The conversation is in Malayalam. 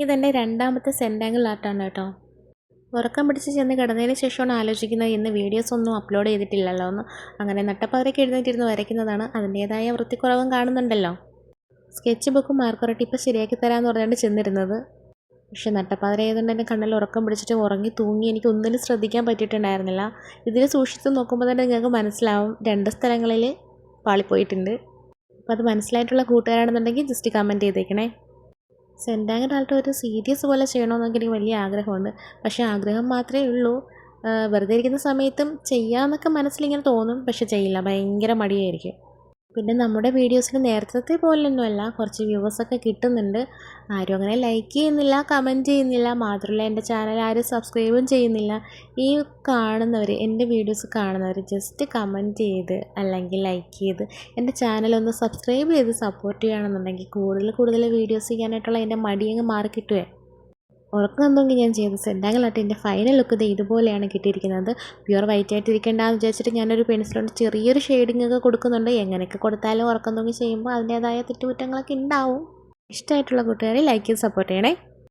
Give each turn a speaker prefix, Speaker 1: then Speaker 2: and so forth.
Speaker 1: ഇതെൻ്റെ രണ്ടാമത്തെ സെൻറ്റാങ്കിൾ ആർട്ടാണ് കേട്ടോ. ഉറക്കം പിടിച്ച് ചെന്ന് കിടന്നതിന് ശേഷമാണ് ആലോചിക്കുന്നത് ഇന്ന് വീഡിയോസ് ഒന്നും അപ്ലോഡ് ചെയ്തിട്ടില്ലല്ലോ എന്ന്. അങ്ങനെ നട്ടപ്പാതിരയ്ക്ക് എഴുന്നേറ്റിരുന്ന് വരയ്ക്കുന്നതാണ്. അതിൻ്റേതായ വൃത്തിക്കുറവും കാണുന്നുണ്ടല്ലോ. സ്കെച്ച് ബുക്കും മാർക്കർ ടിപ്പ് ശരിയാക്കി തരാമെന്ന് പറഞ്ഞാണ് ചെന്നിരുന്നത്. പക്ഷെ നട്ടപ്പാതിര ആയതുകൊണ്ട് എൻ്റെ കണ്ണിൽ ഉറക്കം പിടിച്ചിട്ട് ഉറങ്ങി തൂങ്ങി എനിക്ക് ഒന്നിനും ശ്രദ്ധിക്കാൻ പറ്റിയിട്ടുണ്ടായിരുന്നില്ല. ഇതിൽ സൂക്ഷിച്ച് നോക്കുമ്പോൾ തന്നെ നിങ്ങൾക്ക് മനസ്സിലാവും 2 സ്ഥലങ്ങളിൽ പാളിപ്പോയിട്ടുണ്ട്. അപ്പോൾ അത് മനസ്സിലായിട്ടുള്ള കൂട്ടുകാരാണെന്നുണ്ടെങ്കിൽ ജസ്റ്റ് കമൻറ്റ് ചെയ്തേക്കണേ. സെൻറ്റാങ്കിൾ ആൾട്ട് ഒരു സീരീസ് പോലെ ചെയ്യണമെന്നൊക്കെ എനിക്ക് വലിയ ആഗ്രഹമുണ്ട്. പക്ഷേ ആഗ്രഹം മാത്രമേ ഉള്ളൂ. വെറുതെ ഇരിക്കുന്ന സമയത്തും ചെയ്യാമെന്നൊക്കെ മനസ്സിലിങ്ങനെ തോന്നും. പക്ഷെ ചെയ്യില്ല, ഭയങ്കര മടിയായിരിക്കും. പിന്നെ നമ്മുടെ വീഡിയോസിന് നേരത്തെ പോലൊന്നുമല്ല, കുറച്ച് വ്യൂവേഴ്സൊക്കെ കിട്ടുന്നുണ്ട്. ആരും അങ്ങനെ ലൈക്ക് ചെയ്യുന്നില്ല, കമൻറ്റ് ചെയ്യുന്നില്ല. മാത്രമല്ല എൻ്റെ ചാനൽ ആരും സബ്സ്ക്രൈബും ചെയ്യുന്നില്ല. ഈ കാണുന്നവർ, എൻ്റെ വീഡിയോസ് കാണുന്നവർ ജസ്റ്റ് കമൻറ്റ് ചെയ്ത് അല്ലെങ്കിൽ ലൈക്ക് ചെയ്ത് എൻ്റെ ചാനലൊന്ന് സബ്സ്ക്രൈബ് ചെയ്ത് സപ്പോർട്ട് ചെയ്യുകയാണെന്നുണ്ടെങ്കിൽ കൂടുതൽ വീഡിയോസ് ചെയ്യാനായിട്ടുള്ള എൻ്റെ മടിയങ്ങ് മാറി കിട്ടുവേ. ഉറക്കം വന്നെങ്കിൽ ഞാൻ ചെയ്ത സെൻറ്റാങ്കിൾ ആർട്ട് എൻ്റെ ഫൈനൽ ലുക്ക് ഇതുപോലെയാണ് കിട്ടിയിരിക്കുന്നത്. പ്യുവർ വൈറ്റ് ആയിട്ട് ഇരിക്കേണ്ടതെന്ന് വിചാരിച്ചിട്ട് ഞാനൊരു പെൻസിലുകൊണ്ട് ചെറിയൊരു ഷെയ്ഡിങ് ഒക്കെ കൊടുക്കുന്നുണ്ട്. എങ്ങനെയൊക്കെ കൊടുത്താലും ഉറക്കം തൂങ്ങി ചെയ്യുമ്പോൾ അതിൻ്റേതായ തെറ്റുകുറ്റങ്ങളൊക്കെ ഉണ്ടാവും. ഇഷ്ടമായിട്ടുള്ള കൂട്ടുകാരെ ലൈക്ക് ചെയ്ത് സപ്പോർട്ട് ചെയ്യണേ.